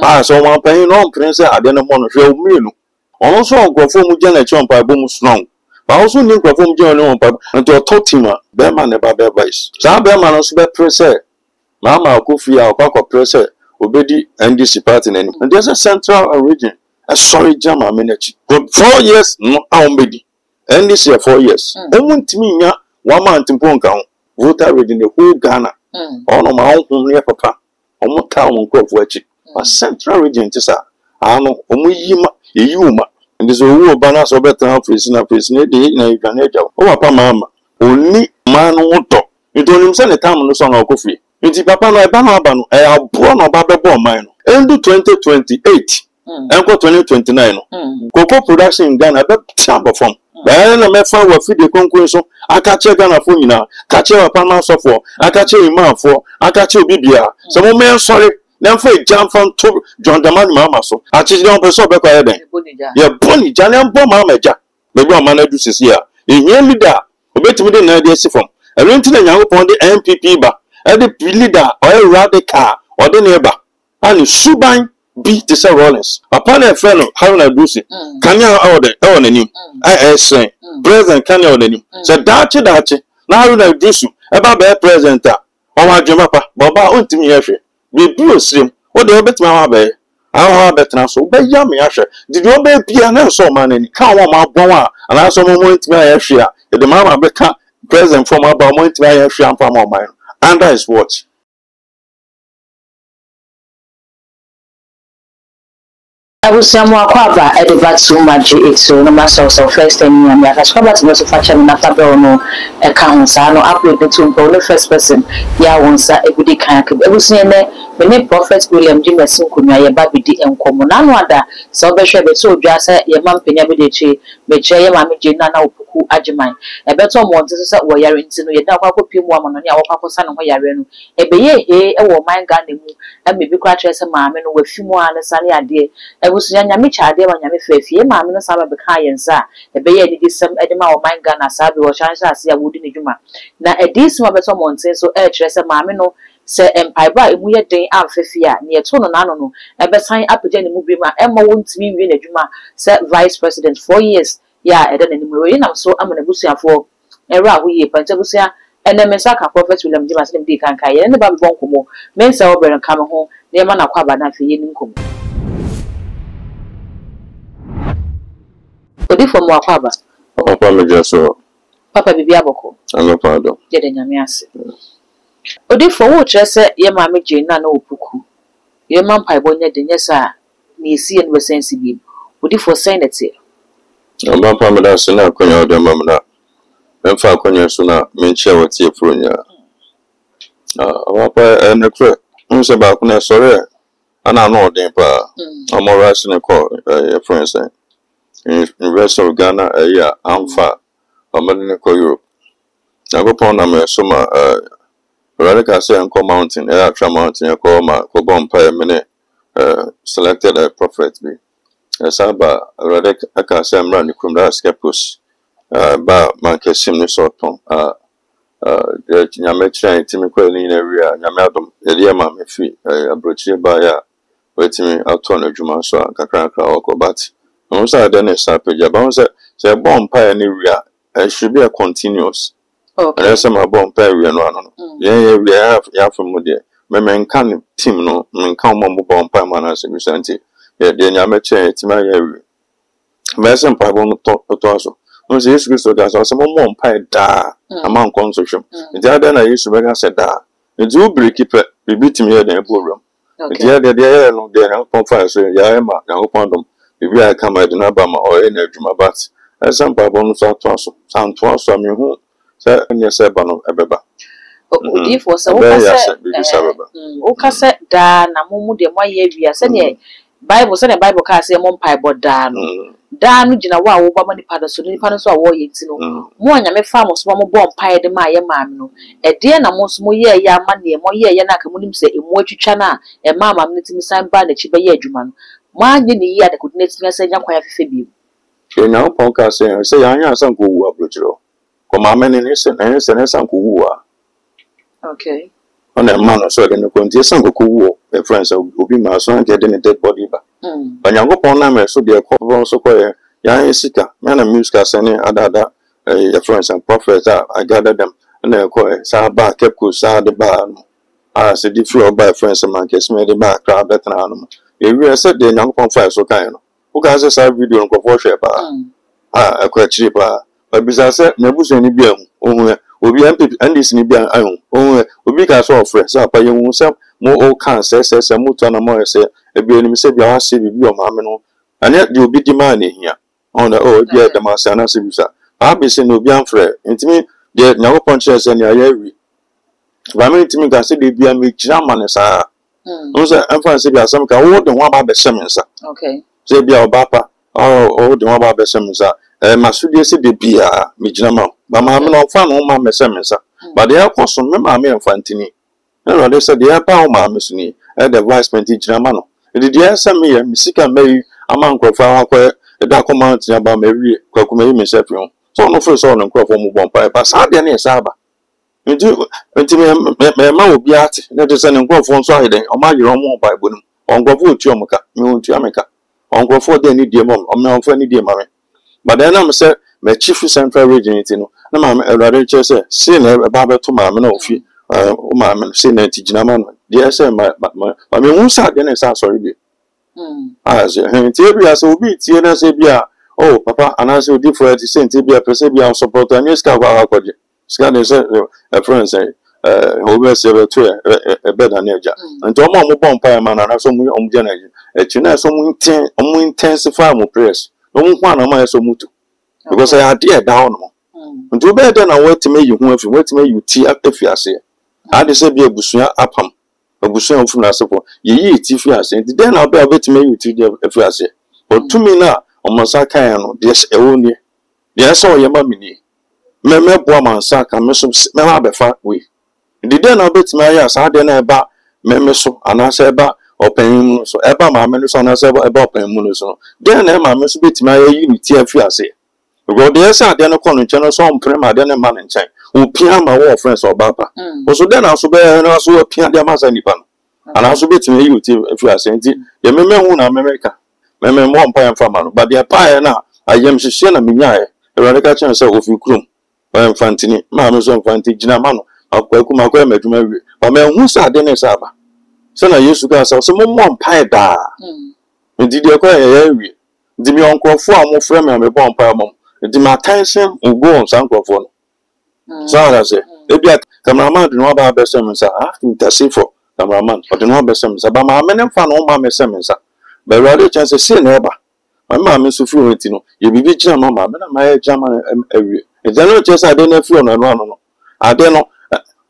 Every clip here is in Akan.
Ah, so one paying on Prince, I didn't want to show me. Also, perform Janet Chomp by Boom Strong. But also, need perform John until Totima, Berman never bear vice. Some Berman also bear press. Mama Kofi, our pack of press, Obedi, NDC party, and there's a central region. A sorry jam a minute. For 4 years, no, I'm ready. NDC 4 years. To me, 1 month in Ponka, voter reading the whole Ghana. On my own near papa, on my town crop watching. But central region, Tessa, I know, Yuma, and there's a whole banner so better prison, a prison, you can hear. Oh, Papa, Mamma, only man won't talk. You don't even send a time on the song of coffee. It's Papa, no, Banabano, I have born a Baba mine. End 2028, Uncle 2029. Cocoa production in Ghana, but chamber from. Then I met fun with the conclusion. I catch a Ghana for you now, catch a Panama for, I catch a man for, I catch a Bibia. Some man, sorry. Then for a jump from John Daman Mamma, so I just don't be so back. You're Bonnie, Johnny and Bomma, maybe a man do this here. In nearly that, obey to the idea from. I went to the young upon the MPP bar, and the leader or a radical car or the neighbor. And Subine beat the Sir Rollins. Upon a fellow, how I do it. Can you order on the new? I say, President, can you order you? So Dachi, now I do so about the president. Oh, my Jamapa, Baba, went to me. We do slim. What the bit my bay? I'll bet now so. But yummy, Asher. Did you obey piano so man and can't want my boa? And I saw moment my Asher. The mamma become present from about moment my Asher from my mind. Under his watch. I will say more quava at the back so much. It's so no matter so first and I have come to also fashion after no accounts. I know upload the two the first person. Yeah, once a good kind of everything when Prophet William Jimerson Kunya Baby and Comunana, so be sure so just a man penyabidichi, but Jay Mammy Jana Puku Ajimine. A better one to say where you're into your dog woman on your papa son where you're in. A bay, a woman garden, and maybe crash as a mammy with few more and a sunny idea. I was young Yamicha, dear Yami Faith, mammy, some of the Kayan, sir. A bay did some edema of mine gun as Sabi or chance as I would in a juma. Now, a decent better one says so, as a mammy no. Say empire by we are day and fifia near Tono Nano, a best sign up again in Mubima, Emma won't be in a Juma, said Vice President 4 years. Yeah, and then in the Marine, so I'm going to Busia for a row we Pantabusia, and then Messaka Prophet William Dimas and Dick and Kai, and the Baby Boncomo, men sell over and come home, near Manaquaba, not for Yeninkum. But if for more Quaba, Papa, just so Papa Bibiaboko, I'm no pardon. Did in Yamias. Odi for what I said, your mammy Jane, no puku. Your mamma bonya de Yessa, near sea and was sensible. Odi for saying it here. I'm not Pamela Sina, Conya, the Mamma. And Falconia Suna, Mincha, what's here for you. Papa and the crap. I'm about when I saw it. And I know them, I'm more rational call, friends. In the rest of Ghana, a year, I'm far. I'm in Europe. I go upon a summer. Radical say Uncle Mountain, Air Mountain, a coma, Cobom Pie minute, selected a prophet be. As Abba, Radical say I'm running from that scapus, Ba Mancasim Sorton, the Yametra, Timiquel in area, Yamadum, Eliama, me free, a brochure by waiting out on a Juma, so Kakranka or Cobat. Also, then a sapage, bounce, say a bomb pioneer, and should be a continuous. Okay. And some about Perry and one. Yeah, we have from there. Men can team no, men come on Pine as a recenti. Yeah, then I met a to my area. Mason Pipe on the top of Tosso. No, this is so that's some more pie da among construction. The other I used to make us a da. The Jubilee keeper be beating me in the room. The other day, no, they are conference. Yeah, I'm upon them. If I come at Nabama or any Juma bats, as some Pipe on South Tosso, Sound Tosso, I mean, who. Sir, and yes, Ebano, Ebeba. Oh, for so Ocasa, Dan, a momo de my year, send Bible, send a Bible cast, a mon pie, but Dan, Dan, Jina, Obama, Paddison, Paddison, or Yetino. One, I may farmers, one born pie, the Maya Mamno. A dear, and most more year, money, more year, Yanaka, say, in what you chana, and Mamma, knitting sign by the Chiba Yejuman. One year that could knit me a say, Yaquia Phoebe. You know, Ponca say, I have some good work, Bridger. Come on, and some cool. Okay. On a man or so, then the condition of cool. friends will be my son getting a dead body back. But you go upon them, so they are called so called Yansika, man and music, sending other friends and prophets. I gathered them and they call it Saba, Kepku, Sa the bar. I said, if you are by friends and monkeys, made the back crowd better animal. If you said the young pump fire so kind, who has a side video and go for a quite cheaper. But besides that, Nebus any beer, will be empty and this in beer. Will be cast off friends up by yourself. More old can says, a mutan more say, a beer himself, you are saving your mamma. And yet you'll be demanding here on the old dear the Masana Sibusa. I'll be saying no bien friend. And me, dear no punches and your but I mean to me, I said, they be a make German as I. No, sir, I'm fancy be some kind of one about the Simmons. Okay. Say be our papa, oh, the one about the Simmons. Masudia said the beer, me German. But my man found on my Simmons. But they are custom, my man Fantini. No, they said they are power, my Missini, and the vice penty German. Did you send me a Missika May among Crofar, a dark command about Mary, Crocomay, Miss Epion. So no first on and crop from one pipe, but Sardian Saba. Until my man will be at that is an uncle from Sweden, or my own Bible, Uncle Chiomoka, Muntiamica, Uncle for the need dear mom, or no for any dear mammy. But then I'm said, my chief central region, no, I'm a rather just seen a barber to my man of you, my man, seen a Tijinaman. Yes, I mean, who sat then is sorry. As Tibia so be Tiana Sabia, oh, papa, and as you differ to Saint Tibia, Persebia support and yes, Scan said, a friend say, over several a better nature. And to a mom bonfire man and some generation. A china some intensify more prayers. No one of my so mutu. Because I had dear down. And to better than I wait to make you wait to make you tea up if you are say. I just be a bushia upon a bushia from us support. Ye eat if you are saying, then I'll be able to make you tea if you are say. But to me now, on Masaka, yes, only. Yes, all your mammy. Me boaman saka me so me ma befa we the den na betima ya sa de na eba me so anase eba open so eba ma me so anase eba open mu so den na ma me so betima ya unity afi ase because the say de no kono nche no so mpre ma de na ma nche o pia ma wo friends obapa o so den na so be na so pia de ma sa nipa no ana so betima ya unity afi ase nti ye me hu na America me mo mpa ya fama no but the pa na ayem hihye na menya e Eradika chen say ofi krum Fantini, Mamma son Fanti Ginamano, of Quakuma Maduma, but my who said Dennis Saba. Son, I used to go so some one pie da. Indeed, you acquire a area. The me uncle for more frame and a bomb pie mom. The my attention will go on some phone. So I say, maybe I cameraman do not have best sermons. I have to intercede for cameraman, but do not best sermons. But my men and fan all my sermons. But rather chance to see never. My mamma is so fluent, you be vigilant, mamma, but my German area. It's not just I don't feel no. I don't know.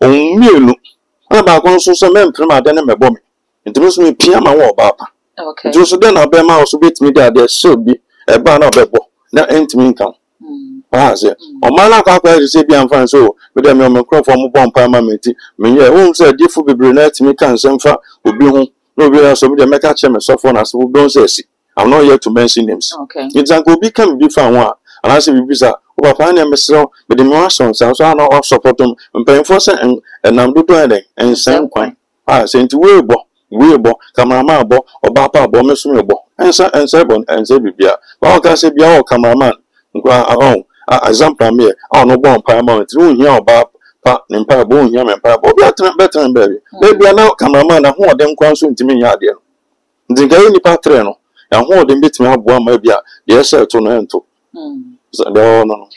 Only about consul some men from my denner bomb. It was me piano or papa. Okay. Just then I bear mouse bit me that there should be a banner bebo. That ain't me come. Ah, say, on my lack of to say, be and fine so, but then I'm a crop from one parliament. Me, who said, if you be brunette, me can send for will be home. No, we are some of the make chairman software as we don't say. I'm not here to mention names. Okay. It's a go become different one. And I say, we visa. Papa na mesro but the motion so na of support them and for and I'm doing and same kwan say nti we bo cameraman bo obapa bo meso me bo and say bon and say bibia ba o ka say bia o cameraman nkwa example me no bon paramount ru hia oba pa ne mpa bo hia me mpa bo better baby na cameraman na ho odem kwan so ntimi nya ade no nti ga ni pa tre no ya ho odem betimi aboa ma bia de say to no ento no.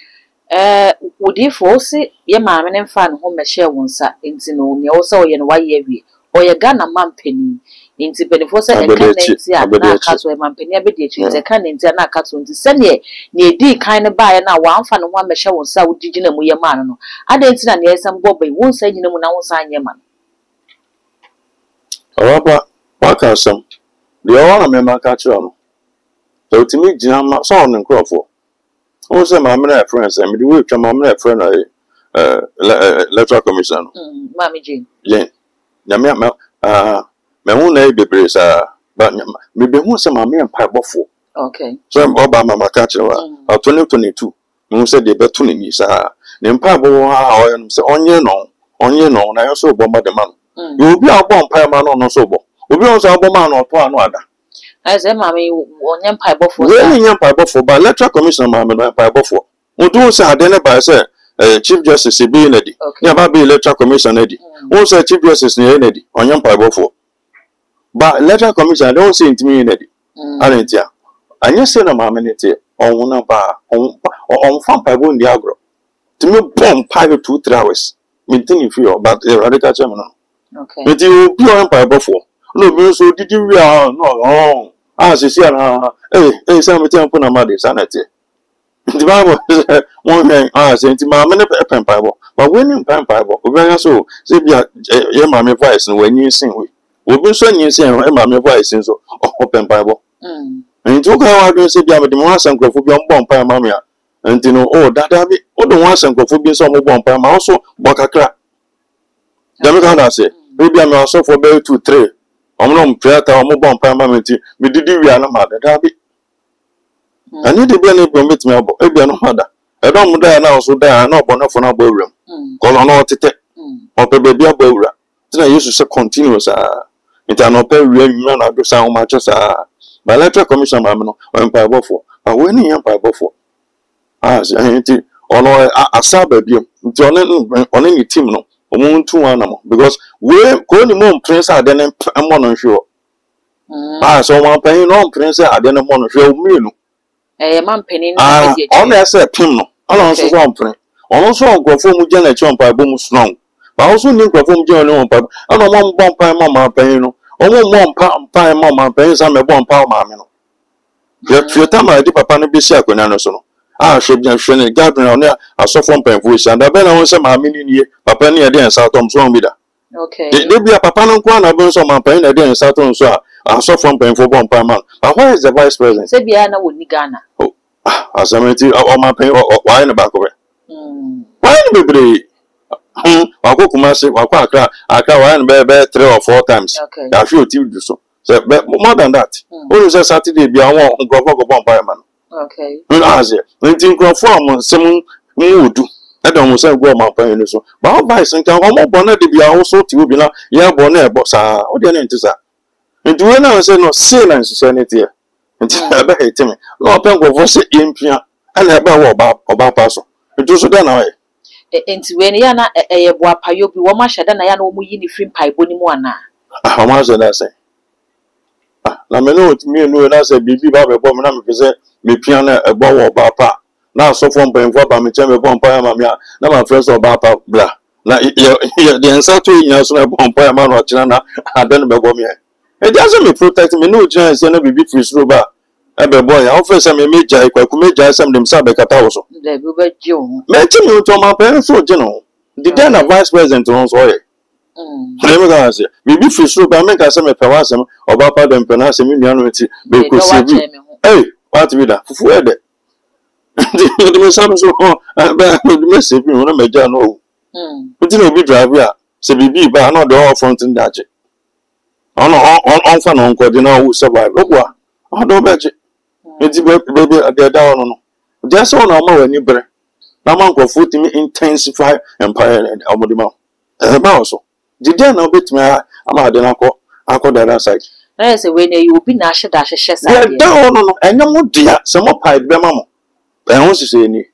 Would you force it? Your mamma and fan home a share one sat into no, me also in why ye or your gun a man penny into Benefosa and Castle, my penny, a can into an acatun to send ye near D kind of buy now one fan and one measure one side did you know your man. I didn't see any some bobby won't say you know when I was sign your man. What can some? The all member catch on. So to me, Jam saw and Crawford. Also, my mother friends, and we will my mother friend electoral commission. Mammy Jane. Jane. Yamma, my own neighbor, but maybe once a mammy and pie buffalo. Okay. So I'm Obama catcher, 2022. Moon said they better in his name Pabo, and say, on you know, I also bomb the man. You will be a bomb pie man on a sober. Obi on say Obama no to anu ada. I say mama onye mpaebo for. We ni mpaebo for but electoral commission mama no mpaebo for. Odu say ade ne ba say Chief Justice be nedi. Ya ba be electoral commission nedi. Who say Chief Justice ni nedi. Onye mpaebo for. But electoral commission don't say intimi nedi. Arentia. Anya say na mama neti on na ba on fan mpaebo ndi agro. To me bomb 5 to 3 hours. Maintain fear but radical chairman. Okay. But you be on mpaebo for. No me so did you no say some time put na made sanity. The Bible says one thing say my many pen Bible. But when in pen Bible, we so say be my voice when you sing we be so you sing my voice so open Bible. And to go out and say be the one some for be on bomb pie mamma. And you know that be all the ones some for be some bomb pie also bakakra. Dem can say maybe I'm also for be 2 3. I'm not prayer to bomb pie mamma me did we are not mad that be. I need to be able to meet me about a no mother. I don't die now, so die no bonnet for no ballroom. Call on all tete or baby a bowra. Then I used to say continuous. It are no pay real do sound much as by electoral commission mamma or empire for. But when he empire for as I ain't on a suburb on any team no or moon 2 animal because we're going to moon prince I then I'm on sure. So one paying on prince I then I'm on sure me. Man penny On there said Pim, also one print. Also, go for Mujana Chompa boom strong. But also new perform John Pub. I don't want bomb pie mamma payno. Or one pie mamma pays I'm a bomb power mamma. Your time I did Papa be shack when I know. Should be a garden on there. I saw from pen voice and I bet I was some million year. Papa near there and South Tom's wrong with her. Okay. They be a papa and Quan, I burn some pain there and South Tom's. I saw from pen for bomb pie man. But where is the vice president? Say Biana would be Ghana. As I mean, my pain or why in the back of it? Why be I go Kumasi, I can bear 3 or 4 times. Okay. I feel you do so. More than that. Only Saturday be I want go bomb pie man. Okay. When think of form, some would do. I don't say go my pain so. But by some time, I'm bonnet to be also to be now. Yeah, bonnet, but what do you need to say? And do you know, say no silence, sanity. Until I bet him. No, pen go for say impia and about person. It was done away. And when Yana a wapayo be one much than I know we free pipe boni moana. How much did I say? Now, me know that's a baby baby bomb. Say me piano a bow or papa. Now, so from paying for me, chamber bomb pie mamma. Now, my friends or papa blah. Now, the answer to you, so bomb pie man or china. I don't know about me. It doesn't me protect me. No chance, and be free through bar. Ebe boy, I offer some major, I some them sabacataoso. The Ruber Joe. Mention you to my parents so general. The then a vice president on soil. Let me go say, we be free through by make us some pewasem or papa them penas a million because hey, what with that? Where the some so the message you want to make no. But you know, be drive here. Say be by another all front in that. On fan on coordinate who survive. Look what I don't bet it. It's baby at the down. Just on our mother, you better. Now, Uncle Foot intensify empire and Almodima. Also, did you know bit me? I'm at I call that outside. There's a way you will be Nasha Dash. Down, and no more dear, some more pipe, Mamma. I want to say any.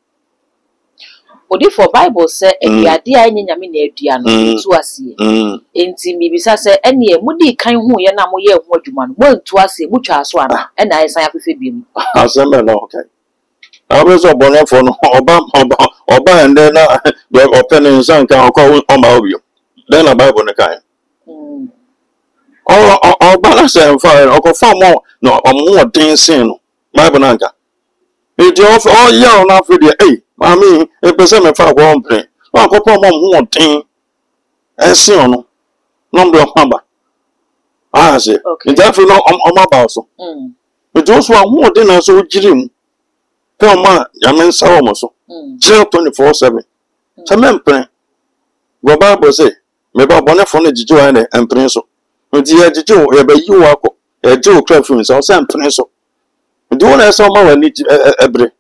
Odi for Bible say e ade anya nyame na adua no ntu ase enti mi bisa say ene mudi kan hu ye na mo ye hu adwuma no mo ntu ase mo twa aso ana e na asan afefe bi mu asem na okay abezo bonne for no oba and then the open nsan kan ko o ma obi then na Bible ne kan oba na say fa o fa mo no o mo den sin no Bible na nka e di of all year na for the Mami, a person may fall one play. One couple more thing. And see on number of number. I say, it's definitely not on my boss. But those who are more than us so dream. Tell man, Yaman Salomoso. Jail 24/7. Some men pray. Go Bible say, maybe a bonnet from the Jijo and Prince. With the Jijo, you are a Jew crab from his house and Prince. Do one I saw my need a break.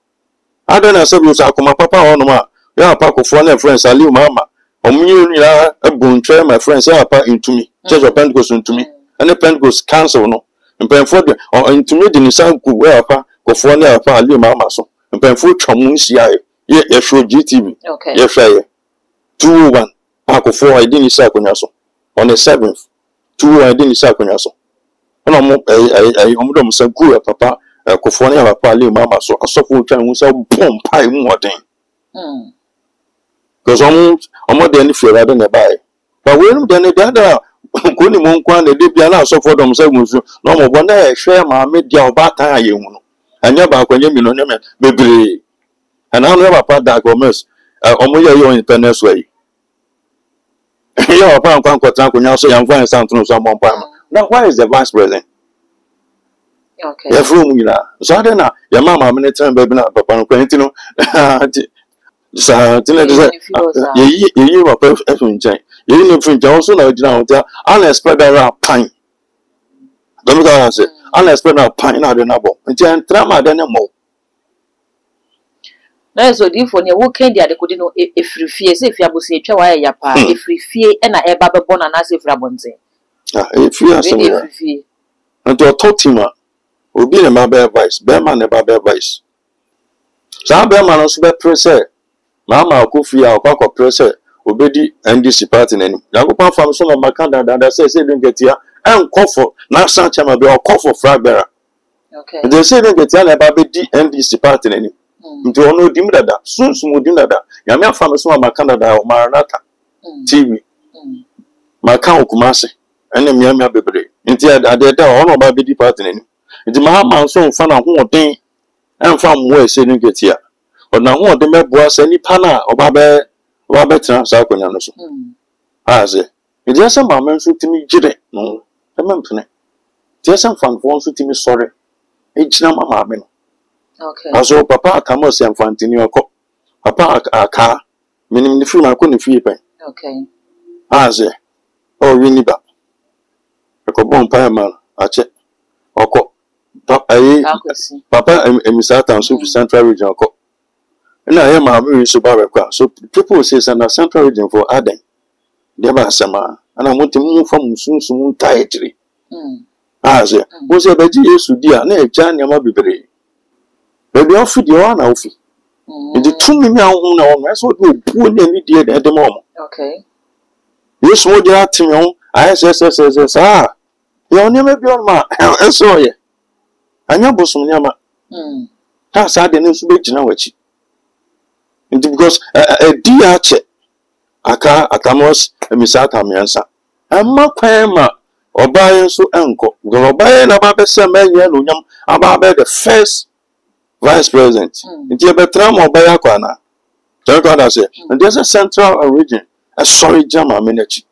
I don't know, so my papa on my pack of foreign friends. I leave mamma. A boon train, my friends are part into me. Church of Pentecost into me. any Pentecost council no. And Penford or intimate in some good way go for near a mama so. And Penford Chamus Yai, ye show GTV. Okay. Ye fair 2-1. Paco 4 I didn't say on the 7th. 2 I didn't say on and I'm almost so good, papa. Kofonia papa mama so I suffer trying to say boom pie more thing. Because almost any fear rather than buy. But when then the other couldn't won't quan the Libyan so for themselves. No more one day share my media bata you know. And never when you know baby. And I'll never part that commerce. Almost your independence way. You're a pound conquer when you say I'm finding something someone. Now why is the vice president? Okay. Your room, you know. So I don't know. Your mama, many times, baby, not Papa, Quentino. So, you were perfect in Jane. You didn't think also know down there. Unexpected pine. Don't go and say, unexpected pine out the novel. And Jan Trama then more. No, so different. You walk in there, they couldn't know if you fear, if you have to say, Chawaya Yapa, if we fear, and I ever born and as if Rabonze. If you are somewhere. And to a totima. Obi na mabel vice, Berman na mabel vice. Some Berman also be pressure. Mama Kofi a kwakọ pressure. Obedi NDC party na nim. Yakopan from some of my candidate say don't get here and call for national chairman be or call for flag bearer. Okay. They say don't get here na ba be NDC party na nim. Nti ono dim dada. Soon dim dada. Yame from some of my candidate o Maranatha TV. Maka Okumase. Ene miamia bebre. Nti adeda ono ba be di party na nim. Nti Mahama so mfa na ho den emfa mo ese no getia ona ho den meboa se nipa na oba be tena sa akonya no so aze nti asa mama nso timi gire no emempene nti asa mfanfo nso timi sore ejina mama me no okay aso papa akamo se mfantini okọ papa aka minim ni fi na ko ni fi pen okay aze o wini ba ko bon pa ma ache okọ Papa Emisata so Central Region. And I am a so baraka. So people say the Central Region for Aden. Never sama. And I want to move from soon tightly. As it was a baby to dear, nay, Jan Yamabi. Baby offered your honor. In the 2 million own, I saw you poor any dear at the moment. Okay. You saw the Atinon, ISSS, you'll never be on my. I saw you. Anya bosom nyama that's how the news be gina wachi because DH akamos Emisata miansa amma kwema obaye so enko go obaye na ba bese menye no nyam aba be the first vice president nti e betra mo obaye akwana tell God say and there's a central region a sorry jama menachi.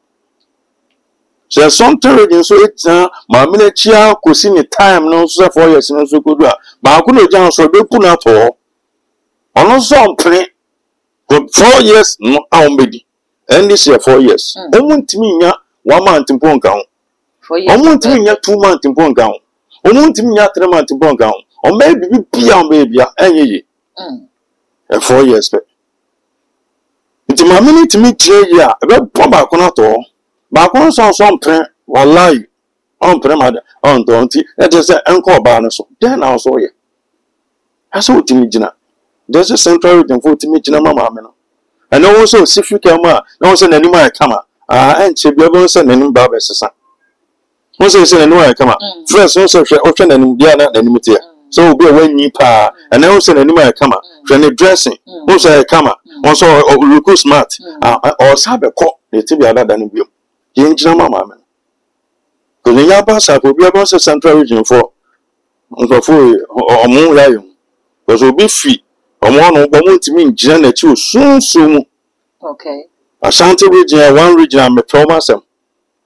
So something region so it's my military kosi ni time no so 4 years no so kodu a ba ko no jan so be puna to ono so mpre 4 years no awmbedi and this year 4 years omuntimi nya 1 month mponka ho omuntimi nya 2 month mponka ho omuntimi nya 3 month mponka ho o me bibi bia enye 4 years pe nti ma military kire ya e be bomba ko na to ba ko so mpre wallahi on mpre ma on to nti e je se enko ba no so den na so ye aso utimi gina there's a central region for utimi gina mama me no and also sifika ma na so nanim ay kama enche bia bo so nanim ba be sesa mo se nanim ay kama first so hwe o hwe nanim bia na nanim tie so obi e wanyi pa and also nanim ay kama hwe ne dressing mo so kama on so look smart or sabe ko ne tibia da nanim bia Yinjina mama me. Because in Yabasa, we are also central region for omu layo. Because we be free. Omu to mean Jana too soon. Okay. Ashanti region, one region, I'm a trauma sem.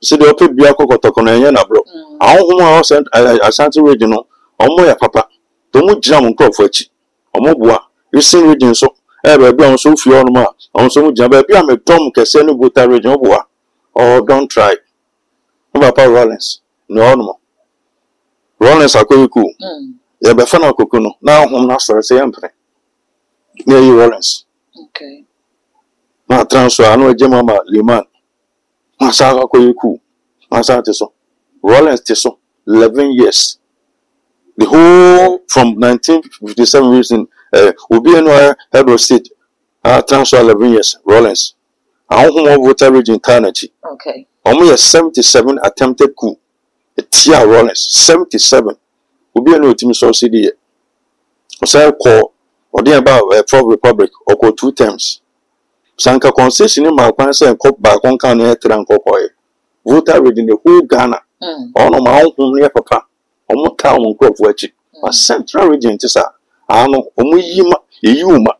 See the open Biako Tokona bro. I don't sent Ashanti region, omo ya papa. Don't jam crop for chi. Omobua. You sing region so. Baby, I'm so few on ma. I'm so much. Baby, I'm a Tom Cassano Buta region. Oh, don't try. Papa Rollins. No more. Rollins are cool. Yeah, but Fana Cocono. Now, I'm not sorry, say Emperor. Near you, Rollins. Okay. My transfer, I know a Gemma Liman. My Saka cool. My Satiso. Rollins Teso, 11 years. The whole from 1957 reason, Obi Anwar head of state, transfer 11 years, Rollins. I don't voter region Tanachi. Okay. Only 77 attempted coup. A Tia Rollins, 77. Obi Anwar Team so CD. Osai call, or the about Fourth Republic, or call 2 terms. Sanka concession in my answer and cop back on can air tranco. Voter region the whole Ghana. On my own near papa. Omo town on crop watch. But central region is a I know Omuyima, Yuma.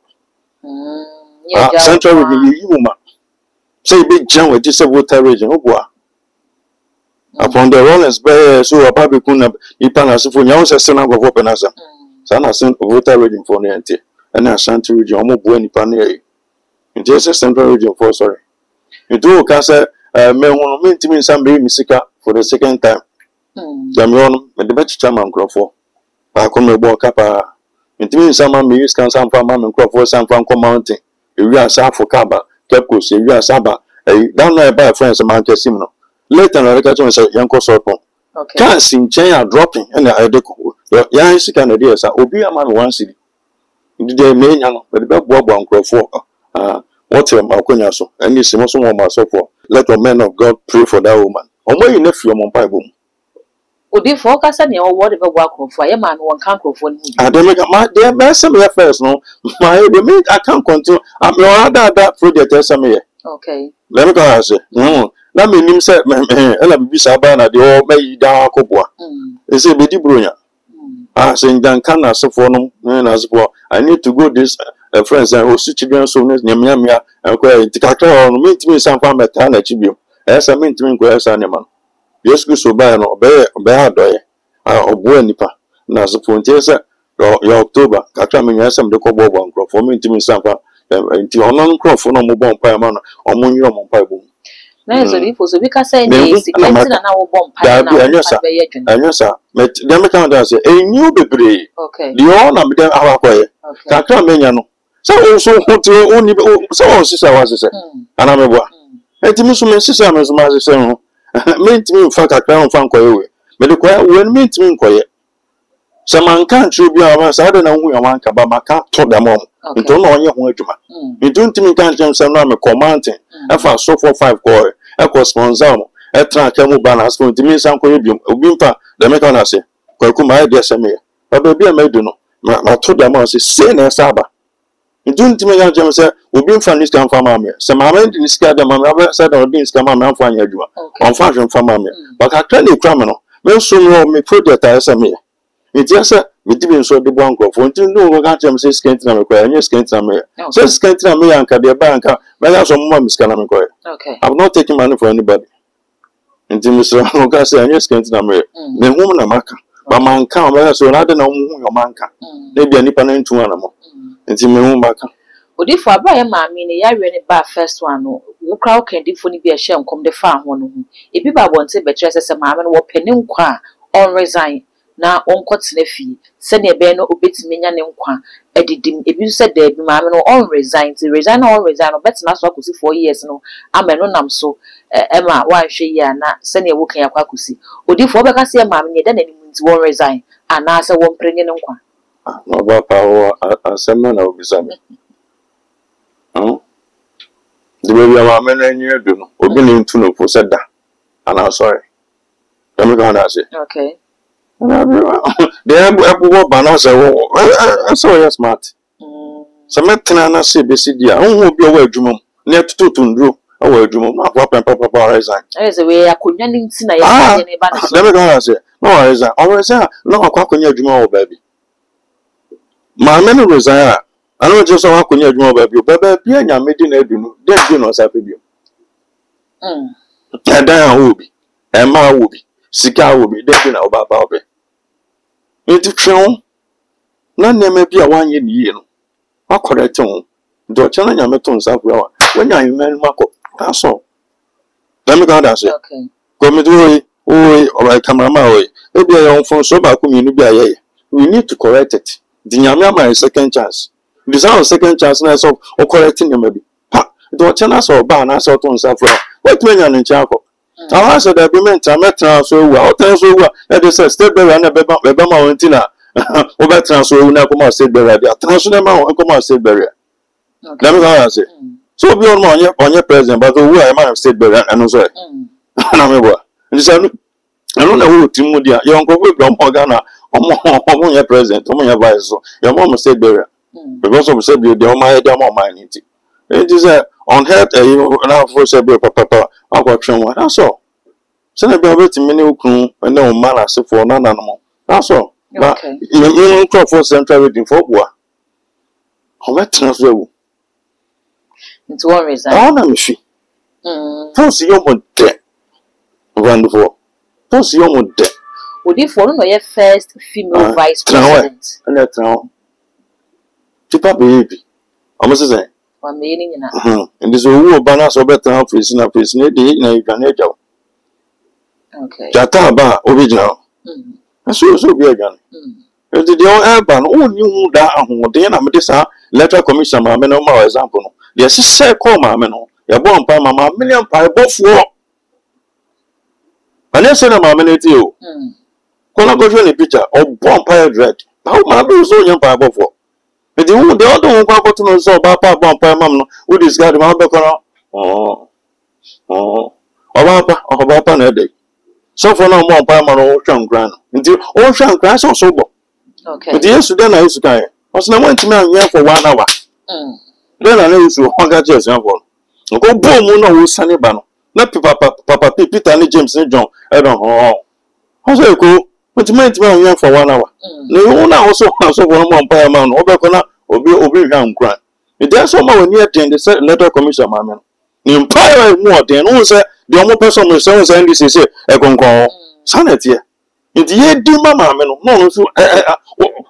Central region, Yuma. Say big jam with this voter region. Upon the Rollins Bay, so a Babicuna, Ipanas for Yams, a son of Openasa. Sana sent voter region for Niente, and a Santa region, Omo Bueni Paneri. It is a central region for sorry. You do Casa, may want to mean some baby Misika for the second time. Jamion, the best chairman crop for. I come walk up. It means some man use can some farm and crop for some Franco Mountain. You are South for Kaba, Kepkos, you are Saba, a down there by friends of Mount Simno. Later, I got to say, Yanko Sorpon. Can't see chain dropping and I deco. Yan Canadians are Obi a man 1 city. They may know, but the bad Bob on crop for. What's a Malconyaso, and this is also myself for. Let the men of God pray for that woman. On my nephew on my boom. Odi focus on your whatever work for a man one can't go for me. I don't make my dear best first, no. My I can't continue. I'm your other project, some year. Okay. Let me go. I say, no. Let me name say, Ella be Sabana, the old May down Copua. It's a bit brunya. I say, Dankana, so for no, as for I need to go this friends and who children so Nyamia and quite Tikaka or meet me some farm at Tana Chibio. As I mean to inquire animal. Yes, go so by no bear doy. I obey nipa. Now, the Fontesa, your October, Kakamin has some the Cobo crop for me to me some until on crop for no more pie man or Munio Pibo. Now, so we can say, and our bomb pie. And yes, sir, met them account as a new degree. Okay. The honor be there our way. Kakamin. So also only so sister was said. And I'm a boy. And to me, so my sister was my son. Meant me in fact a crown fan quiet. But the quiet when meant me quiet. Some man can't be our side and we want Kabamaka told them all. You don't know your way to man. You don't think can't jump some name commanding. If I saw for 5 coy, a correspondent, a trancamu balance for the means uncle Ubimpa, the mechanic say, Kokuma, dear Samir. But baby, I made you know. I told them I say, say, Saba. You don't think I jump say, Ubimfa this come from me. Some man didn't scare them, I said, or didn't come and find you on fashion from me. But I tell you, criminal, men soon know me project as a me. It's just a between so the one go for until no one can't say scanty require any scanty me. So scanty me and Cadia Banka, but I have some mom's can require. Okay. I'm not taking money for anybody. Until Mr. Hoga say, any scanty me. The woman a maka. But man can't, so I don't know your manka. Maybe a nipper into animal. Until me home back. But if I buy a man, mean a year bar first one, who crowd can differently be a shame come the farm one. If people want to better as a man or penny qua or resign. Now, on cuts nephew, send a banner obit me and inquire. Editing, if you said there be mamma or resign, to resign or resign, or better not so 4 years no. I'm a no so Emma, why she ya not send a walking a quacusi. Or if over can see a mammy, then any means won't resign, and answer one penny and inquire. No about power as a man of his army. The baby of our men and you do, or been into no for said that. And I'm sorry. Let me go on as it. Okay. The apple banana I saw you smart. Some metan say Bessidia, won't be away dream. Near to Tundru, away dream, not papa resign. There's a way I could not see. Let me go on as it. No, resign. Always no, I can't your dream, baby. My men resign. I don't just want to your dream, baby. Baby, being a meeting, then do not have you. And then will be, and my will be. Sika will be dead about Bobby. Into Tron, none may be a 1 year. How correct tone? Do a challenge your metons up when you're in man Marco. That's all. Let me go and say, okay. Come to or I come away. Maybe I own phone so back community. We need to correct it. The Yamama is second chance. This our second chance or correcting you maybe. Ha, do a chance or ban us out on Safra. What when you're in Chaco? I said that women transfer so well. So they said state bearer and Beba Mountina. Over transfer, we now come out state bearer. Transfer them out, come out state bearer. Let me go. Say. So be on your president, but who are a man of state bearer and also. And he said, I don't know who Timodia, your uncle will go Morgana, or your president, or your vice, your mom state bearer. Because of said you, the my demo mine. It is on head, now for Sabre Papa, I got someone. That's all. Send a baby to many who and no man as if for none animal. That's all. But you talk for central reading for what? How much transfer? It's one reason. I want to Don't see your debt. Wonderful. Don't see your debt. Would you follow your first female vice president? And that's now. Chipa baby. I'm going to say. One meaning in and this will banner so better office in a place near the you can hear. Okay. Jataba original. And so be again. The old Alban, all knew that then I'm this letter commission, my men, my example. Yes, say, call my men. You're born by my million pie both war. And then send my men to you. Call I go to any picture of born pie dread. How my bills so young pie both war. But the other one got to know so about Papa Mamma who discarded my back. About a day. So for no more Pama Ocean Grand. Until Ocean Grass or sober. Okay. But yesterday I used to die. I was not went to me for 1 hour. Then I used to hunger just one. Go boom, no sunny banner. Not Papa Peter and James and John. I don't know. I say, go. But you meant me for 1 hour. No one also has one more Pama or be young grand. It does somehow near the letter commission, my man. The empire more than also the only person who sounds and this is a concord. Sanity. It's ye do mamma, no, so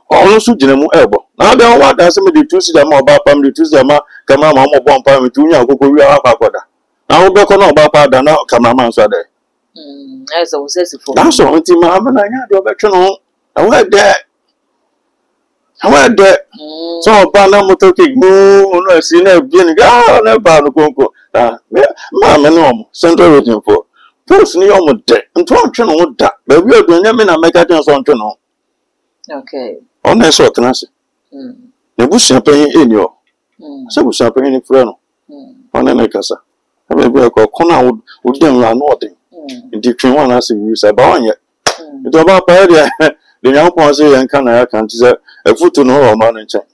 also general elbow. Now there are what some of the two them about family to them, come on, Mamma Bomb Pam to Yakoda. Now back on about now, come on, so there. As I was saying, that's all, Mamma, I had your veteran. I went there. I went there. So, Panama talking, no, see, never been about the Conco. Mamma, no, central waiting for. Post me on with debt, and 12 channel that, but we are doing them in a make a on channel. Okay. On that sort of answer. The bush champagne in your. So we champagne in Freno. On a casa. I mean, we are called Connor would then run nothing. In the train one as you say, Bowen yet. It's about Paria. The young Ponce and Canada can't say a foot to know or man in check.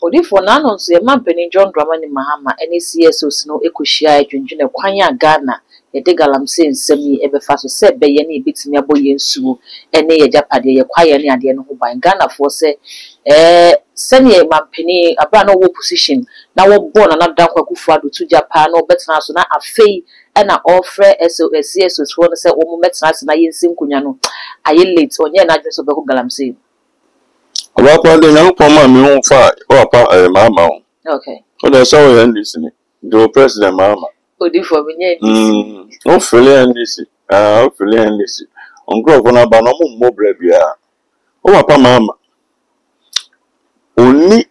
Odi for none on say, man, Penny John Dramani Mahama, any CSOs no Ecushia, Junjuna, Quanya Ghana. Yede galamsey nsemi ebefa so se beye na ebetimi aboye nsuo ene ye japade ye kwaye ne ade no ho ban Ghana for se sene mampeni aba na wo position na wo born na dan kwakufu ado to Japan no betena so na afei na offer SOS for no se wo mo betena so na yensi nkunya no aye late onye na adwe so be ko galamsey Aba kwa de nyan poma mi ho fa o pa mama o. Okay. O de so we ndisi ni. The president mama. Odi for me o fele ndisi. O fele ndisi. Onko ko na ba no mo bra bia. O pa mama. Oni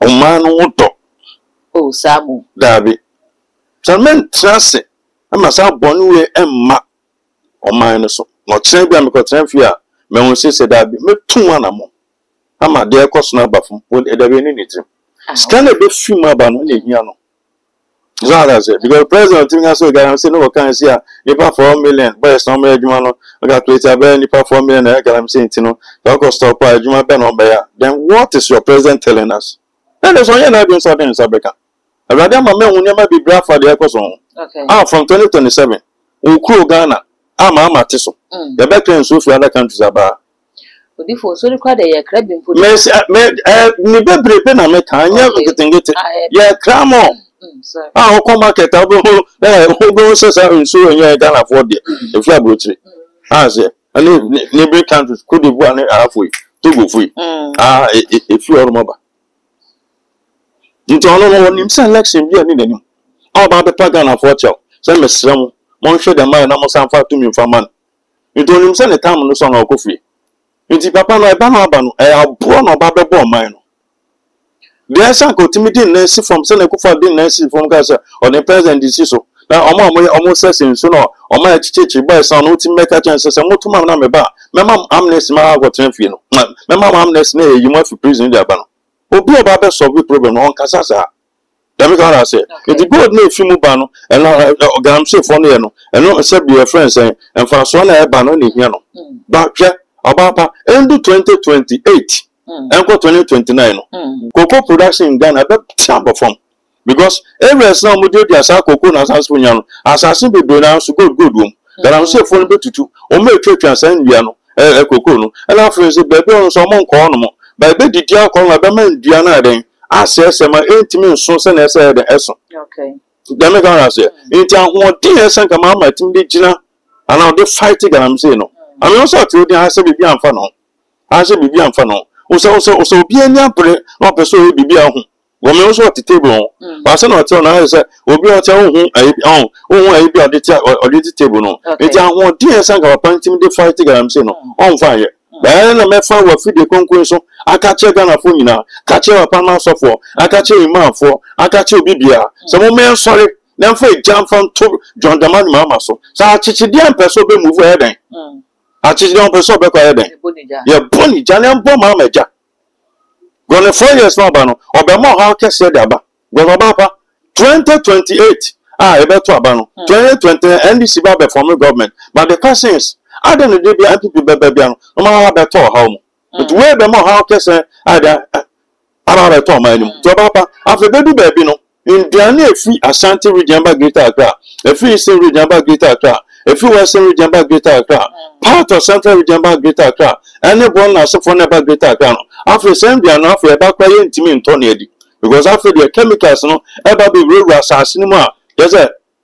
o manu wuto. Oh Samu. Dabi. Salmen trase. Ama sa bonu we emma. O man so. No tren bia me ko tren fia. Me won se dabi. Me tun anamo. Ama de ko so na ba fun. O de dabi ni nitim. Scan a bit few more than one year. Because the president of the Ghana say no can see a 4 million, but it's not made Jumano. I got to a 4 million. I'm saying, you know, the stop by Juma Ben on Bayer. Then what is your president telling us? And there's only not been something in Sabeka. I rather my men will never be brought for the Ecoson. Okay. From 2027, Ukru Ghana, I'm Matiso. The better in Sophia other countries about. Before so required a crab in put. Miss, me be pena me can you getting it? Yeah, cramo. Ah, come market. I'll go so and you're done afford the flag butchery. Ah, say, I live neighboring countries could be 1.5 weeks to go free. Ah, if you are mobile. You don't know when you send election, you need any. How about the pagan of what you send me some? Monsieur the man, I'm some far to me for man. You don't send a time on the song of coffee. Inti papa no eba no aba no abro no ba bebo man no the answer go timidi na si from say na kufa din na si from ka say on the president this so na omo session so no omo ya chichechi boy son no ti make chance say motuma na me ba mema amnesty ma go tren fie no mema amnesty na yi mo fi prison dia ba no obi oba be solve problem no on kasa sa dem go say it good na fi mu ba no e no organim say for no ye no e no say be your friends en fa so na e ba no ne hia no ba hwe oba pa end 2028 enko 2029 no cocoa production in Ghana be chamber form because every now we do the asa cocoa na asase punya no asase bebe na so good wom that am say for no betutu o me twetwa san ndua no cocoa no and after say bebe on so mo nko no mo ba be didi akọ na be man ndua na den asese ma entimi nso se na ese de eso okay dem ga say enti ahwo din ese ka ma tim de gina ana de fight ga am say no am also to din ase bibi amfa no ase bibi amfa no so obi ani apre no person we bibi ahu wo me also at table ba se no tell na say obi o tell hu ayi bi audit table no enti ahwo din ese ka papa tim de fight ga am say no on fa ye ba na me fa wa fide konkon so aka che Ghana fo nyina ka che papa na so fo aka che imam fo aka che obi bia so mo me sorry na fa jam from to John Dramani mama so sa chichi dia person be move head den chichi dia person be ko head den ye boni jana mbo mama ja gone 4 years no ba no obe mo ha kese de aba go ba pa 2028 e be to aba no 2020 NDC ba be form government but the persons I don't know the people be no ma be to ha mo but we be mo ha kese ada ara to ma ni to ba pa after be du be bi no Indiana efi Ashanti region ba Greater Accra efi Eastern region ba Greater Accra efi Western region ba Greater Accra part of Central region ba Greater Accra any born na so for na ba Greater Accra no after send dia no after ba kwa ye ntimi nto na edi because after the chemicals no e ba be rewura asase ni mu a yes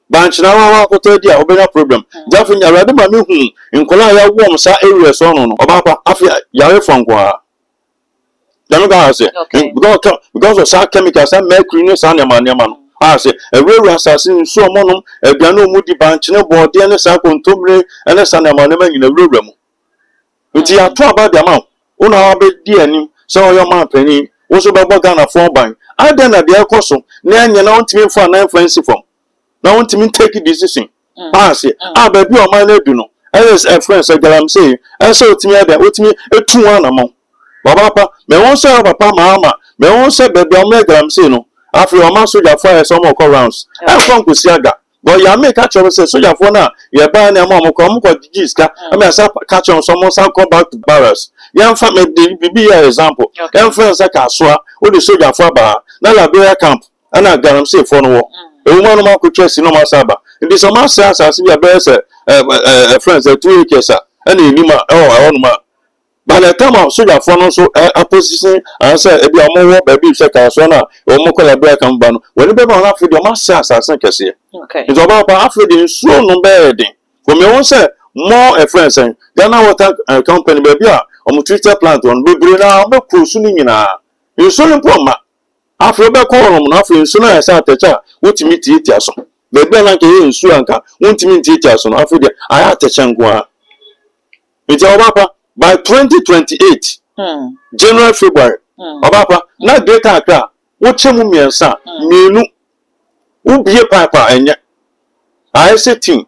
banch na wa ko to dia obenya problem jafu nya rade ma me hu nkola ya wom sa area so no oba pa after yare fon kwa dem go say because of some chemicals and mercury no san nema no say rewura asase nso omonum aduano mu di banch ne bode ne sa kontomre ene san nema nyina rewura mu nti ato aba dia ma una wa be di anim so yo ma pani wo so be Ghana for ban ada na de ekoso na anya na ontimi for na influence from na ontimi take decision say ba bi o ma na du no as a friend say galam say say otimi ada otimi etu wan na mo baba pa me won say papa mama me won say be bi o ma galam say no afi o ma soldier for some more rounds e fon ko siaga but ya make catch up say soldier for na ye ba na mo ko jiska I mean say catch on some come back to barracks yan fa me be example yan friend say ka soa o de soldier for ba na Liberia camp ana galam say for no e woman no ma ko twesi no ma saba ndi so ma say asase bia be say friends 2 years ana enima no ma by the time soldier for no so opposition and say e bia mo wo ba bi say ka so na o mo ko Liberia camp ba no we be ba na fi de ma say asase kese okay so ba pa afri so no be den ko me won say more friends Ghana Water Company be bia o mo Twitter plant on be bre na be cruise ni nyina so ni po ma afro be ko rom na afro nsu na esa atecha wotimi ti aso be be na nke nsu anka wotimi ti aso no afro de aya atecha nko a iti obapa by 2028 January February obapa na data Accra wo chemu miensa mienu ubie papa enye I say team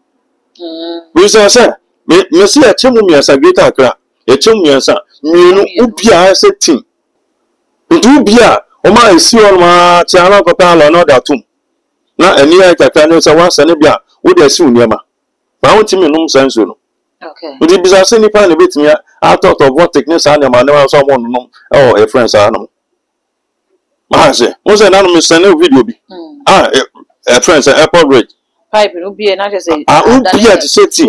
we say me see a chemu miensa Greater Accra e chemu miensa mienu ubie I say team ntu ubie Oma esi olma ti ala ko pa lo no da tum na eni ya kaka no se wa sane bia wo da si uniema ba won ti me num sanso no okay ndi bisa se ni pa ne betimi out of what techniques and ma ne so mo num a friends are no ma se mo se na no me sane video bi friends airport bridge pipe no bi na just say ubie ti se ti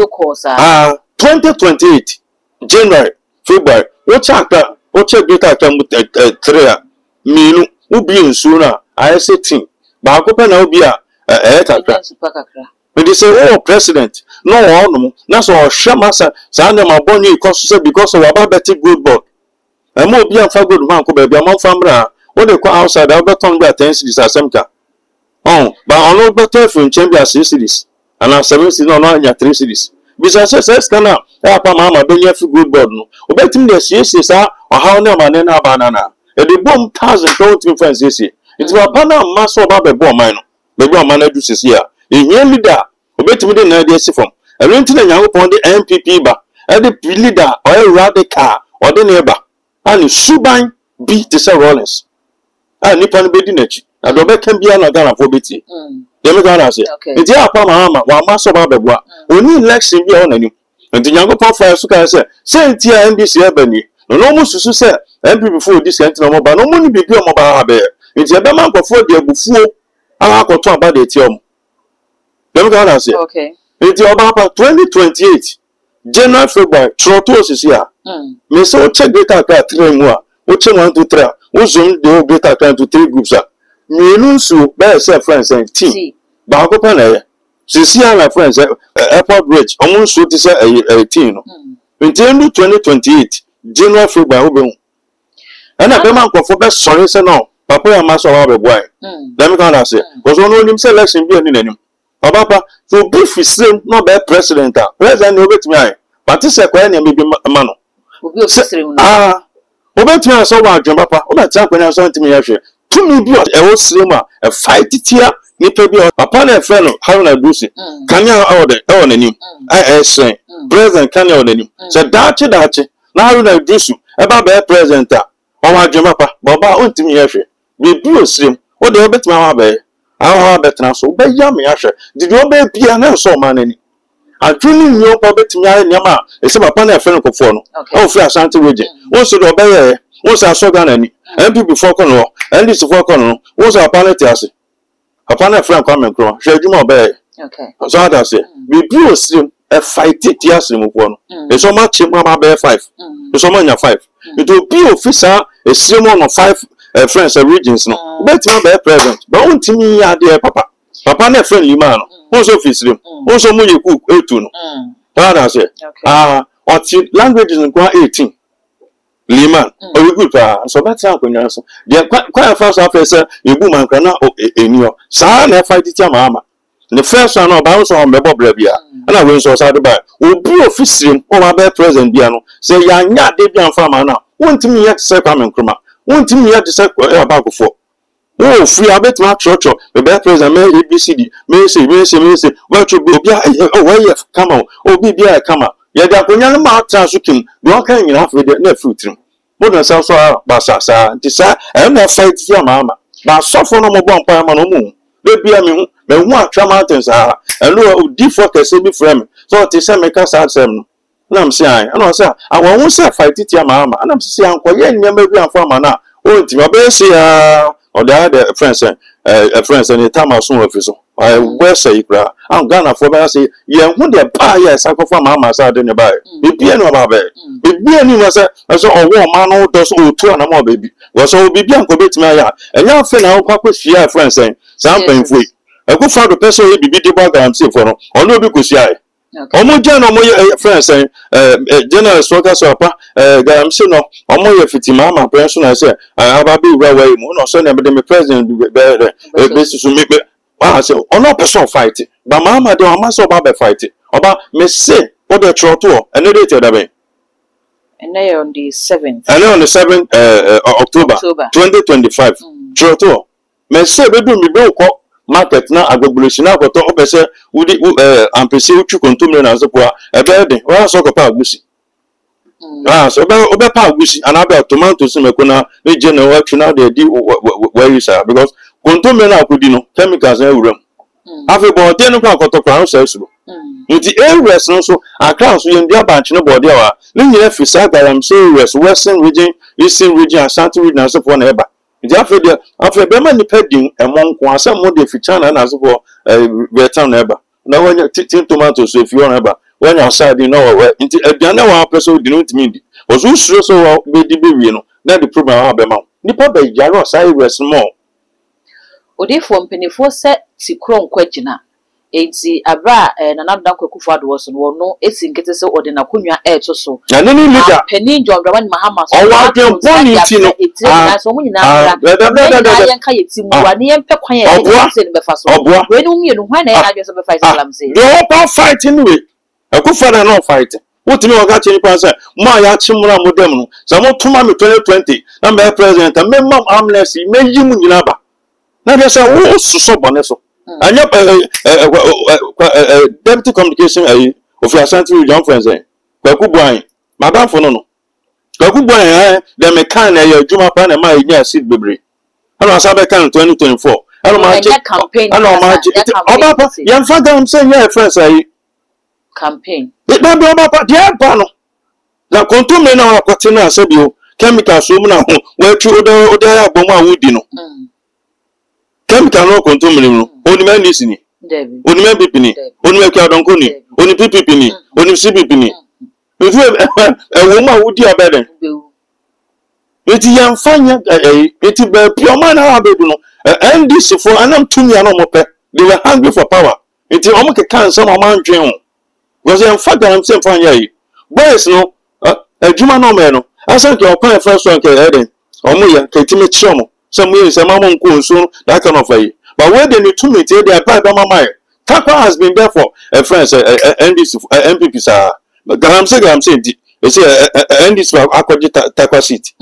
2028 January February wo chaka wo check data kan 3 minu ubi nsu na ayese team ba ko pe na obi a kakra we say president no ono na so hwe masa sa na ma boni ikoso because of about better good board e mo obi amfa good man ko ba bia mo famra wo de ko outside I beton be 10 cities asemka ba ono better from chamber 6 cities and 7 cities no anya 3 cities bisa say scanner pa mama be nya fi good board no obetim de sie sa oha na ma na banana e de bom 1000 don't influence this it was pana maso ba be bom man no be bom man do sisi a ehia leader obetimi de na de sifom ewenti na Nyankopon de MPP ba e de leader or radical or de neba ani suban bi te se Rollins nipa no bedi nachi na do be kan bia na Ghana for beti dem ga na se enti apa mama wa ma so ba beboa oni election bia o nanim enti Nyankopon fa so ka se enti a NDC ebani no mo susu se MPP before this enti no mo ba no mo ni bibi o mo ba ha be enti e be man kofo de agufuo ala akoto aba de ti o mo dem ga na se enti oba pa 2028 January February Toronto sisi a me se o check data ka 3 mu a o check 1 2 3 o zoom de o data ka to 3 groups a mienu nso be se friends and team ba ko pa na ye sisi a na friends airport bridge omo nso ti se 18 no enti 2028 January February o be hu ana be man kwofo be sorry se no papa ya ma so wa be boy dem ka na se because no nim se election bi ani nanim Papa, so brief is same no be president. President obetimi ai. But se kwa na mebi mano. Obi ofisiri obetimi so wa adwen papa. Obetimi kwa na so ntimi ya hwe. Tumi bi e wo slim a fight tia nipa bi papa na friend Haruna Bruce. Kanya awode e won anim. Ai sen. President kanya won anim. So dachi na Haruna Bruce e ba be president a. O wa adwen papa. Baba o ntimi ya hwe. Bi o slim. O de obetimi wa be awa betena so be yam yahwe did you be bia na so man ani atuni nyo pa betimi aye nyama e se papa na efe no kofo no o fi Asante region o so do be ye o so asoga na ni MPP before kono NDC before kono o so apalete ase papa na efe kwa menkro hwe adwuma obe so ada se bi o sim e fight it yasre mu ko no e so ma chi ma be 5 e so ma nya 5 it will be officer e sim no 5 friends regions no betimi be president but untimi ya de papa na friend lima no won so fisrim won so munye cook etu no that say oti languages nkwa 18 lima o we good so better akonya so de kwa first officer ebu mankra na enio sa na fight ti ama the first one no ba so on bebo bra bia na we so sa de ba obi ofisrim o ma be president bia no say ya nya de bia mfa ma na untimi ya se kwa menkroma wontim ya de se abakofo wo free abetima chocho be president me ABCD me say wa cho obi we kama obi bia kama ya da konya no ma transukim do kan nyina afi de na fruitrim mo do so basasa ntisa e na fight ya mama ba sofo no mo bon pa ma no mu be bia me hu atwa mountains e lo odi focus be frame so ti se me ka sa sem no na m say ai na say awon hu say fight ti ya mama na m say ankoye nyama bi anfa ma na o ti ba be say o da the friends and time so office I we say kra am Ghana for be say ye hu de pa ye sakofa mama sa de ne ba e bia no ba be e bia ni wa say so owo ma no do so otu na ma baby we so bi bia nko betimi aya enya fe na kwa kwahia friends and sam panfo e ko fa do person e bibi de ba gam say for no ono bi kwahia omo je no mo friends general stroker so apa gam say no omo ye fitima ma person na say aba bi ura wa mu no so na be me president be so me say ono person fight ba mama de o so ba be fight oba me say what the trotto and date da be and on the 7th and on the 7th October 2025 trotto me say be do me be ko market na agbogbolosina akoto obese wudi ampese uchu kontumre na so poa ebe de wa so ko pa agusi so obe pa agusi and about tomatoes mekona eje na wa tuna de di where is because kontumre na akudi no chemicals na ewuram afi bo de no akoto kwa so esuro nti areas no so akra so ye ndia branch no body wa ni nyina fisa garam so areas western region eastern region Asante region na so poa na eba nti afi be ma ni pedin emonko asem mo de fichana na so poa betam na eba na wanya tin tomatoes if you want eba when you side you know where nti aduane wa person di no ntimi ndi ozo usuro so be di be wie no na the problem wa be ma nipa be yaro sai areas more odefo mpenefo se tikro nkwagina enti abra na namda kwakufo adwo no no esinkete se ode na konwa eto so na ne leader pani John Mahama so o wa den boni ti no so mo nyina bra yan ka yetimu wa ne yempe kwan ya se ne befa so we no mienu hwan na ya adwo so befa islam say the open fight anyway akufo na no fight wotimi oga cheni pansa ma ya chimura modem no za mo tuma me 2020 na me president me mam amnesty me yimu nyina ba na be say wo suso bone so anya deputy communication of your century young friends kwaku boy madam for no kwaku boy the mechanic your juma pan and my nya seat bebre ana sabe kan 2024 ana ma campaign ana ma obapa yan faga am say your friends campaign it na be obapa dia ba no na kontume na akwate na asebio chemical so mu na ho wa twi oda ya bom a wudi no chemical no kontume no oni man dis ni oni man pipi ni oni me kwa donko ni oni pipi ni oni sipipi ni etu wo ma wudi abeden eti yan fanya eti be pioma na abedu no NDC for anam tumi ana mo pe they were hungry for power eti omo ke kan some man dwen ho because yan faga am say fanya yi boys no adwuma no me no asan ke okwan first one ke eden omo ya ke timi chiomo some we say mama nko nso that kind of way but when they need to meet they apply by mama Takwa has been there for a friends NDC MPP sir gam say they say NDC akwaji Takwa seat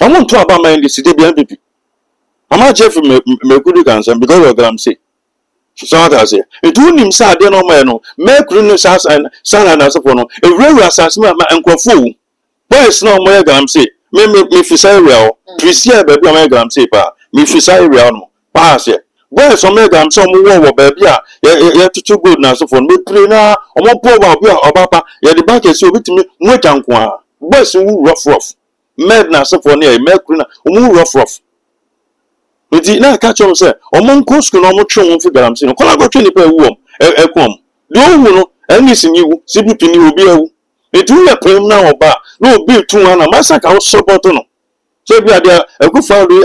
I want to talk about my NDC dey be MPP I'm Jeff me kudu kan because of gam say so I say it unim say dey no man no me kuru no sas and sana na so for no e rewe asase ma enkofo boys no mo gam say me fisa real prisia ba bi o gam say pa me fisa real no pa say boys o me gam say mo wo ba bia ye tutu good na so for me pray na o mo po ba bia obapa ye the bank say obitimi mo tanko a boys wu rough med na so for na me kuru na o mo rough Iti na catch on say o mon ko school no mo twe won fi garam say no kola go twe ni pa wu ekom de o wu no eni sinyi wu CPP ni obi awu iti we prem na oba no obi tu na masaka wo support no so bi ade akufa do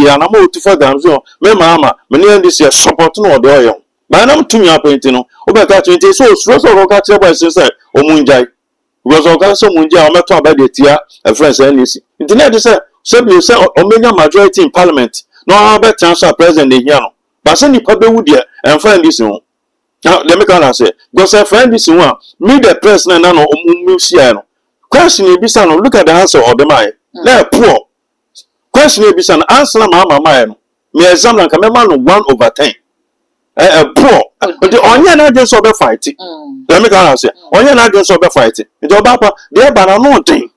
ana ma otu fa garam say me mama me ni ndi say support no odo oyo ma na mtumi apenti no oba ka twe so so go ka twe boy say o munjai because o ka so munjai o meto abade tia e friends NC iti na de say so bi say o menya majority in parliament no be transfer president here no but say nipa be wudi and friend this one now let me can say go say friend this one me the president na no musia no question e bisa no look at the answer of the man na poor question e bisa no answer na mama no me exam na ka me man no 1/10 poor the onye na dey so be fight let me can say onye na dey so be fight the obapa dey ba na no tin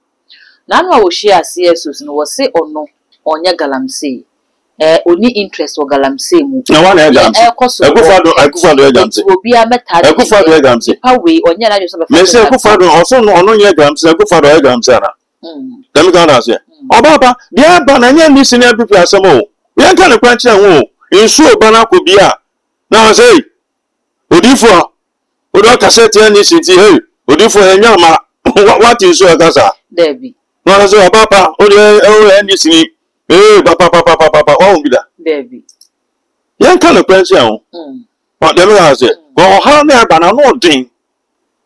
na no wo share CSOs no wo say ono onye galamsey oni interest o galamsey mu na wa na galamsey akufado galamsey obi ameta akufado galamsey pawe onye na just me say akufado also no ono nye galamsey akufado galamsey na let me go say obaba dia ba na nye ni senior people asemo we kan kwanchi anwo insu obana ko bia na say odifo odo cassette ni city hey odifo enya ma what is so kasa debi na say obaba o ni sini papa oh bida baby yan kan kwanchi anwo what dem ga say go ha na ba na no din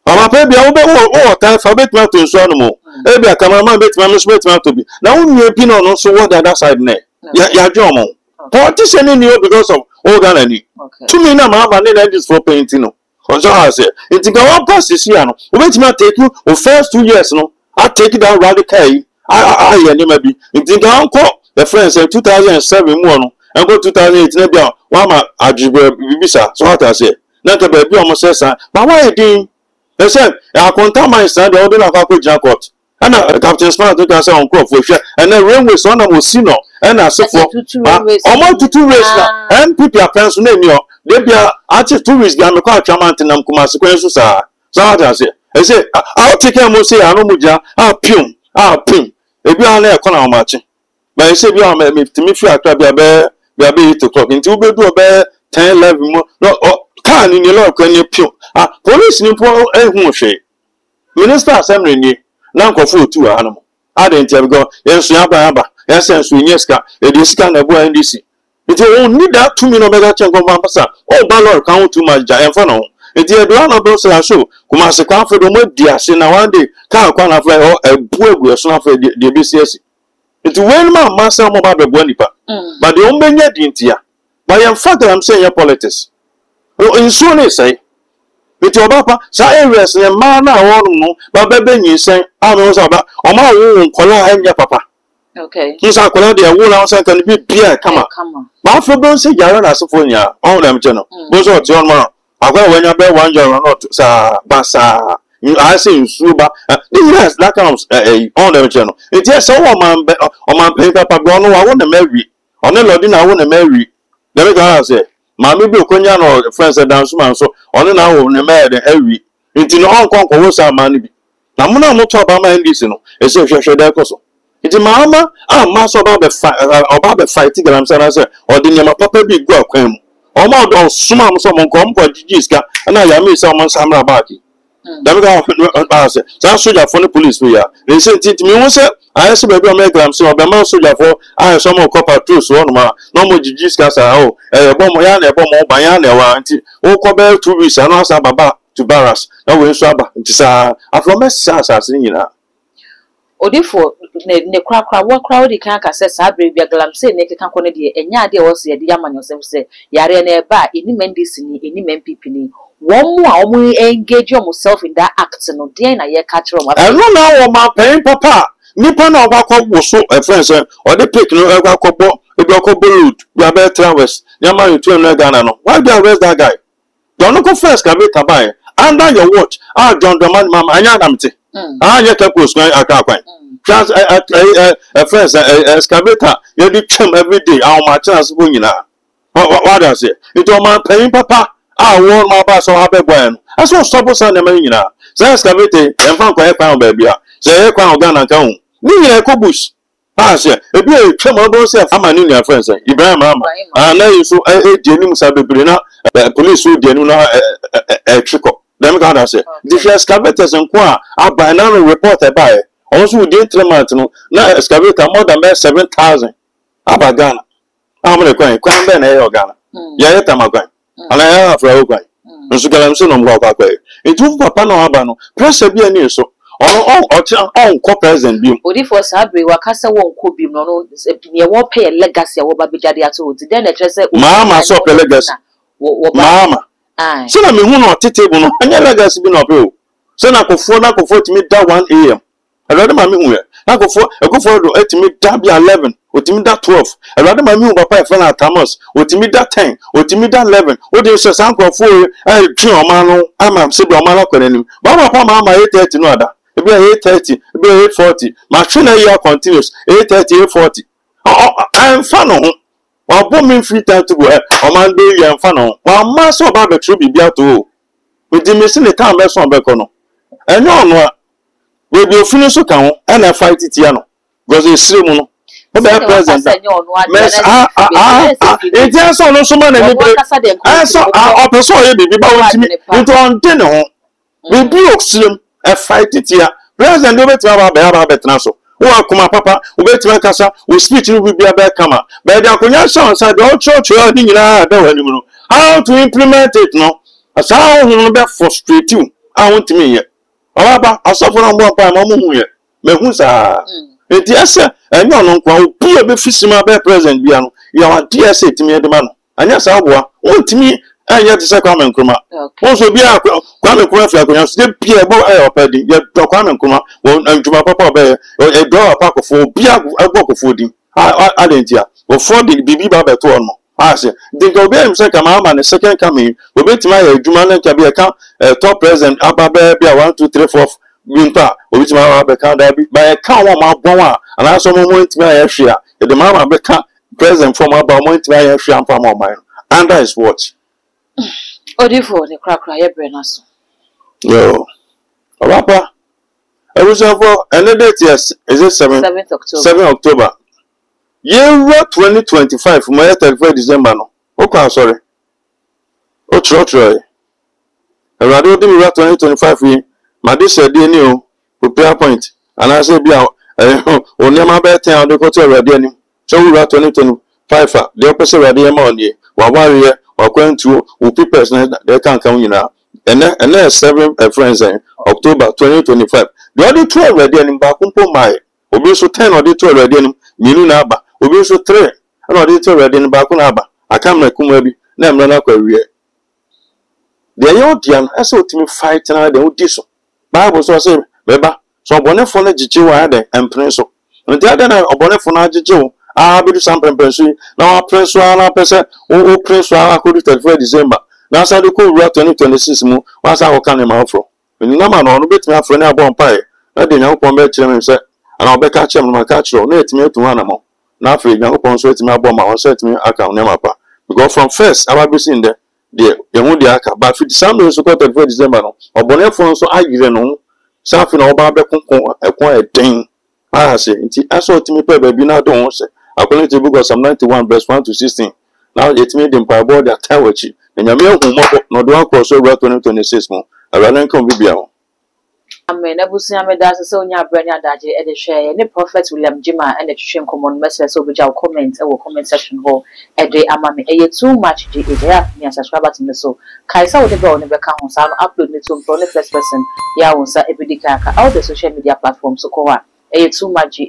ama pe bia wo ta fa betma to nso no mo e bia cameraman betma to bi na wo bi no no so what the other side na ya jomo politician ni o because of organ ni to me na ma na this for painting no so I say it go one pass this year no we betma take you o first 2 years no I take it down radical I ya ni mabi it go anko the friends in 2007 mo no and go 2008 na bia wa ma ajibe bibisa so what I say na ka ba bi o mo say san ba why din they said I contact my son the order of Akwa Jacob and Captain Smart to say on crop for sure and then railway son am sino and as so for almost 2 race na and people are pension name yo they be artist tourist ga me kwa chairman tinam kuma sequence so what I say I take am say anu muja pim e bi an e kona ma chi but I say bi am me timi fi akra bi be 8 o'clock until we do be 10 11 mo no kan ni lo kwa ni pim police ni po ehun hwe minister assembly ni na nkofo otu anam adenti go yensu aba yensu nyeska ediska na bo NDC it won need that 2 million mega chen go ambassa o ballot kan too much ja enfo no it e do na do so show kuma se kan fo do mo dia se na one day kan kwa na fly o ebu egu so na fly the BCS it when man massa mo ba bebo nipa but the ombenya dintia but yam father am say politics in so say iti obapa sa areas ne ma na wonu no ba bebe nyisen anu so ba o ma wo nkola anya papa Okay. You say kola dey wo na say kan bi bia kama. Ma fo don say yare na asefo nya. On dem cheno. Bo so ti on ma. Akwa wanya be 1 year not sa basa. I say nsuba. This that kind of on them channel. It is so man o man pay papa go no wa na marry. On lodi na wo na marry. Dem go say, "Ma me bi okonya no friends dance man so on na wo na marry every." It no on kon ko sa man bi. Na mo na mo to ba man this no. E say hwehwe da koso. It mama ma so ba be fight gram say or the nyama papa bi go akwan mu. O ma do suma mo so mo ko jijiska na ya me say mo samra baaki. Damiga say soldier for the police we are. They say me won say I say baby o make gram say o be man soldier for I some more patrol so no ma no mo jijiska say o bom ya na bom o ban ya na wa nti o ko be 2 weeks na asa baba to barracks na we so aba nti sa afro me sa nyina. Odifo ne kra wo kra odi kan ka se sa baby aglam say ne keka ko ne de enya ade wo se ye de yamanyo se yare na eba eni mendis ni eni MPP ni one more engage yourself in that act no dey na ye catch rom no na wo ma pen papa nipa na obakọ wo so friends or the pick no akọbo road we are travels nyama you tell no Ghana no why do you arrest that guy don't go first can be tabai under your watch John Demand mama anya namte anya ka post kan akakwan trans friends excavator you dey come every day our chance go nyina what does it it o man pen papa won ma ba so habe boy aso stop so na man nyina say excavate emfa kwa ekwan ba bia say ekwan Ghana kan hu ni nyina ko bush say ebi e twem obo say amani ni friends Ibrahim Mama na yuso jenim sa bebre na police wo jenim na triko dem ka da say the excavators nko aba na report e ba also we dey 3 months no na excavator more than 7,000 aba Ghana amre kwan be na e Ghana ya tamagwan ana ya afra okwan nso galam so no mwa kwa etu papa na aba no pressure bi ani so on ko president bi odi for sabre wakasa won ko bi no no ye wo pay legacy wo ba bejade ato odi den na trese mama so pay legacy mama so na me hu no table no anya legacy bi no pe o so na kofo timi da 1 am already ma me hu ya na kofo do etimi da bi 11 otimi da 12 already ma me hu papa e fana Thomas otimi da 10 otimi da 11 o de so san kofo twi o ma no ama se do ma na kwanim ba papa ma 8:30 no ada ebi 8:30 ebi 8:40 machine here continuous 8:30 8:40 I'm fan no wa bo me free time to go o man dey you am fan no wa ma so ba be true bibia to o di me se ne time be so be ko no enyo no we be ofinu so kan ho na fight it ya no because e sire mu no o be president mes it is so no so man na be so o person ye bibi ba won timi into on den ho we be oxilem e fight it ya president do betima ba betra so wo akoma papa wo betima kasa wo speech no bibia be kama be dia konya show say do church ni nyina da wani mu no how to implement it no asa ho no be frustrate you I want me here Aba asofo na mbo pa ma mu ye mehu sa enti ese enyo no kwa obi e be fisima be president bia no ya wa DSA timi e de ma no anya sa aboa ontimi anya te se kwa menkroma won so bia kwa menkroma fi akonya so de bia e bo e opadi ye do kwa menkroma won anjuma papa be e do apa kofo bia agbo kofo din adentia wo for the bibi ba be to on mo say the go be him say kama ama the second coming obetima ya adwuma na nka be ka top president ababe bia 1 2 3 4 binta obetima wa be ka da bi ba ka won ma bon a ana so mo ntima ya hwea the mama be ka president from aba mo ntima ya hwea ampa ma man under his watch odifo ne krakra ye bre na so yo papa for any date yes is it 7th October year 2025 my 31 December no okay sorry o tro Erado di 2025 yi ma de sede ni o prayer point and I say bia o ne ma be ten o ko to Erado ani so 2025 de o pese Erado ma oni wa ware wa kwantu o papers na de kan nyina ene 7 friends October 2025 de o di to Erado ani ba kumpo mai obi so 10 o di to Erado ani minu na aba obi so 3 and o di to Erado ani ba ku na aba akam na kuma bi na emra na kwa wie the Ayodian as ultimate fight na the Odiso. Bible so say, Beba, so bonnet for the Jiwa and Prince. no dia da na obone fo na ajeje o be do sam pempensu na wa press na pese o press akodi 31 December na sa de ko wura 2026 mu wa sa ko kan ma ofro ni na ma no no betimi afro na abon pae na de nyankopon be kire me se ana obeka kire me ma ka kire na etimi etu ana mo na afro nyankopon so etimi abon ma won so etimi aka ne mapa because from first ababisi inde de ehun de aka ba fi December so ko 31 December no obone fo so agire no sa fi na oba be konkon ekon eden say nti aso etimi pe ba bi na do won se according to book of Psalm 91 verse 1 to 16 now etimi de mpa board that time wachi na nyame ehun mo no do akọ so 2026 mo awale nkan bibia ho. Amen. Abusia me da se onya branya daje e de hwe ne Prophet William Jima and the twetwe common message so be comment e wo comment section ho e de ama me e too much de e ya me subscribe to me so kaisa wo de be one be ka ho sa no upload me to pro ne first person ya won sa ebidika ka all the social media platforms so ko wa e too much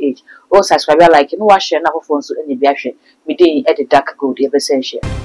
o subscribe like no wa share na ho phone so e bi ahwe me dey e de dark gold e be se share.